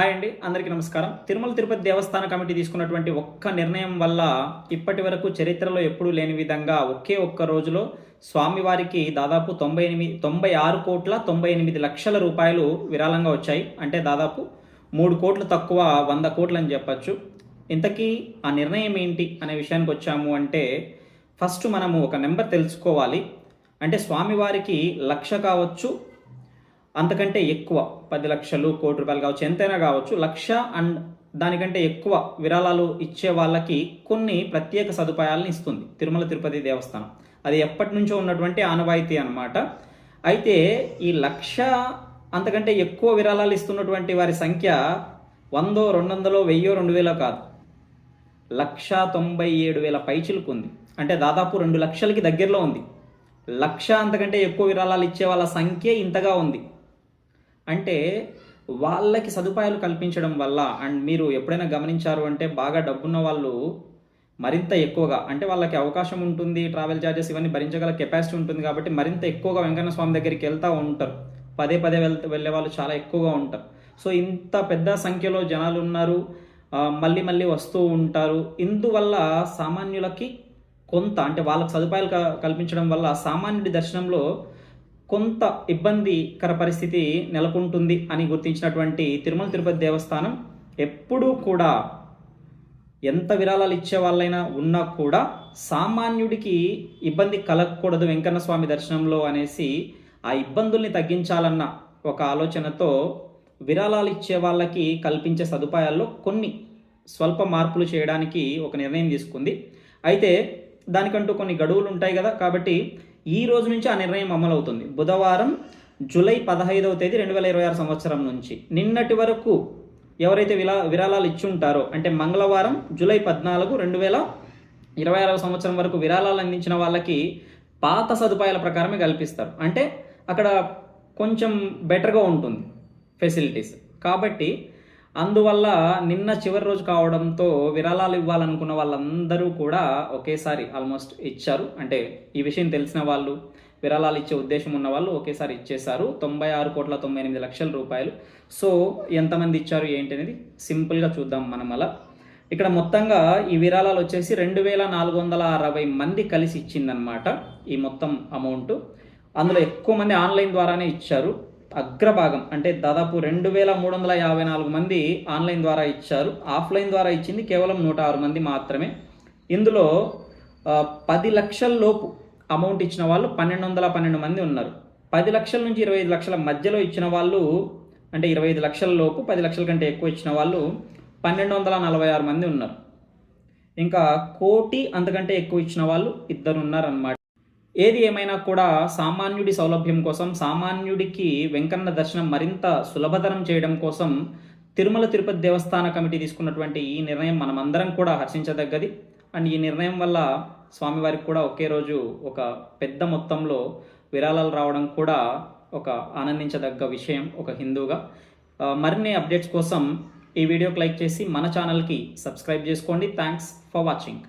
Hi అండి, అందరికీ నమస్కారం. తిరుమల తిరుపతి దేవస్థాన కమిటీ తీసుకున్నటువంటి ఒక్క నిర్ణయం వల్ల ఇప్పటి వరకు చరిత్రలో ఎప్పుడూ లేని విధంగా ఒకే ఒక్క రోజులో స్వామివారికి దాదాపు 96,98,00,000 రూపాయలు విరాళంగా వచ్చాయి. అంటే దాదాపు 3 కోట్లు తక్కువ 100 కోట్లు అని చెప్పచ్చు. ఇంతకీ ఆ నిర్ణయం ఏంటి అనే విషయానికి వచ్చాము అంటే ఫస్ట్ మనము ఒక నెంబర్ తెలుసుకోవాలి. అంటే స్వామివారికి 1,00,000 కావచ్చు, అంతకంటే ఎక్కువ 10 లక్షలు, కోటి రూపాయలు కావచ్చు, ఎంతైనా కావచ్చు. 1,00,000 అండ్ దానికంటే ఎక్కువ విరాళాలు ఇచ్చే వాళ్ళకి కొన్ని ప్రత్యేక సదుపాయాలను ఇస్తుంది తిరుమల తిరుపతి దేవస్థానం. అది ఎప్పటి నుంచో ఉన్నటువంటి ఆనవాయితీ అనమాట. అయితే ఈ 1,00,000 అంతకంటే ఎక్కువ విరాళాలు ఇస్తున్నటువంటి వారి సంఖ్య 100, 200, 1000, 2000 కాదు, 1,97,000 పైచిలుకు ఉంది. అంటే దాదాపు 2 లక్షలకి దగ్గరలో ఉంది. 1,00,000 అంతకంటే ఎక్కువ విరాళాలు ఇచ్చే వాళ్ళ సంఖ్య ఇంతగా ఉంది. అంటే వాళ్ళకి సదుపాయాలు కల్పించడం వల్ల, అండ్ మీరు ఎప్పుడైనా గమనించారు అంటే బాగా డబ్బున్న వాళ్ళు మరింత ఎక్కువగా, అంటే వాళ్ళకి అవకాశం ఉంటుంది, ట్రావెల్ ఛార్జెస్ ఇవన్నీ భరించగల కెపాసిటీ ఉంటుంది కాబట్టి మరింత ఎక్కువగా వెంకన్న స్వామి దగ్గరికి వెళ్తూ ఉంటారు. పదే పదే వెళ్ళే వాళ్ళు చాలా ఎక్కువగా ఉంటారు. సో ఇంత పెద్ద సంఖ్యలో జనాలు ఉన్నారు, మళ్ళీ మళ్ళీ వస్తూ ఉంటారు. ఇందువల్ల సామాన్యులకి కొంత, అంటే వాళ్ళకి సదుపాయాలు కల్పించడం వల్ల సామాన్యుడి దర్శనంలో కొంత ఇబ్బందికర పరిస్థితి నెలకొంటుంది అని గుర్తించినటువంటి తిరుమల తిరుపతి దేవస్థానం ఎప్పుడూ కూడా ఎంత విరాళాలు ఇచ్చే వాళ్ళైనా ఉన్నా కూడా సామాన్యుడికి ఇబ్బంది కలగకూడదు వెంకన్న స్వామి దర్శనంలో అనేసి ఆ ఇబ్బందుల్ని తగ్గించాలన్న ఒక ఆలోచనతో విరాళాలు ఇచ్చే వాళ్ళకి కల్పించే సదుపాయాల్లో కొన్ని స్వల్ప మార్పులు చేయడానికి ఒక నిర్ణయం తీసుకుంది. అయితే దానికంటూ కొన్ని గడువులు ఉంటాయి కదా, కాబట్టి ఈ రోజు నుంచి ఆ నిర్ణయం అమలవుతుంది. బుధవారం జూలై 15వ తేదీ 2026 సంవత్సరం నుంచి నిన్నటి వరకు ఎవరైతే విరాళాలు ఇచ్చి ఉంటారో, అంటే మంగళవారం జూలై 14, 2026 సంవత్సరం వరకు విరాళాలు అందించిన వాళ్ళకి పాత సదుపాయాల ప్రకారమే కల్పిస్తారు. అంటే అక్కడ కొంచెం బెటర్గా ఉంటుంది ఫెసిలిటీస్. కాబట్టి అందువల్ల నిన్న చివరి రోజు కావడంతో విరాళాలు ఇవ్వాలనుకున్న వాళ్ళందరూ కూడా ఒకేసారి ఆల్మోస్ట్ ఇచ్చారు. అంటే ఈ విషయం తెలిసిన వాళ్ళు, విరాళాలు ఇచ్చే ఉద్దేశం ఉన్న వాళ్ళు ఒకేసారి ఇచ్చేశారు 96,98,00,000 రూపాయలు. సో ఎంతమంది ఇచ్చారు ఏంటి అనేది సింపుల్గా చూద్దాం మనం. అలా ఇక్కడ మొత్తంగా ఈ విరాళాలు వచ్చేసి 2,460 మంది కలిసి ఇచ్చిందనమాట ఈ మొత్తం అమౌంట్. అందులో ఎక్కువ మంది ఆన్లైన్ ద్వారానే ఇచ్చారు. అగ్రభాగం అంటే దాదాపు 2,354 మంది ఆన్లైన్ ద్వారా ఇచ్చారు. ఆఫ్లైన్ ద్వారా ఇచ్చింది కేవలం 106 మంది మాత్రమే. ఇందులో 10 లక్షల లోపు అమౌంట్ ఇచ్చిన వాళ్ళు 1,212 మంది ఉన్నారు. 10 లక్షల నుంచి 25 లక్షల మధ్యలో ఇచ్చిన వాళ్ళు, అంటే 25 లక్షల లోపు 10 లక్షల కంటే ఎక్కువ ఇచ్చిన వాళ్ళు 1,246 మంది ఉన్నారు. ఇంకా కోటి అంతకంటే ఎక్కువ ఇచ్చిన వాళ్ళు 2 ఉన్నారన్నమాట. ఏది ఏమైనా కూడా సామాన్యుడి సౌలభ్యం కోసం, సామాన్యుడికి వెంకన్న దర్శనం మరింత సులభతరం చేయడం కోసం తిరుమల తిరుపతి దేవస్థాన కమిటీ తీసుకున్నటువంటి ఈ నిర్ణయం మనమందరం కూడా హర్షించదగ్గది. అండ్ ఈ నిర్ణయం వల్ల స్వామివారికి కూడా ఒకే రోజు ఒక పెద్ద మొత్తంలో విరాళాలు రావడం కూడా ఒక ఆనందించదగ్గ విషయం ఒక హిందూగా. మరిన్ని అప్డేట్స్ కోసం ఈ వీడియోకి లైక్ చేసి మన ఛానల్కి సబ్స్క్రైబ్ చేసుకోండి. Thanks for watching.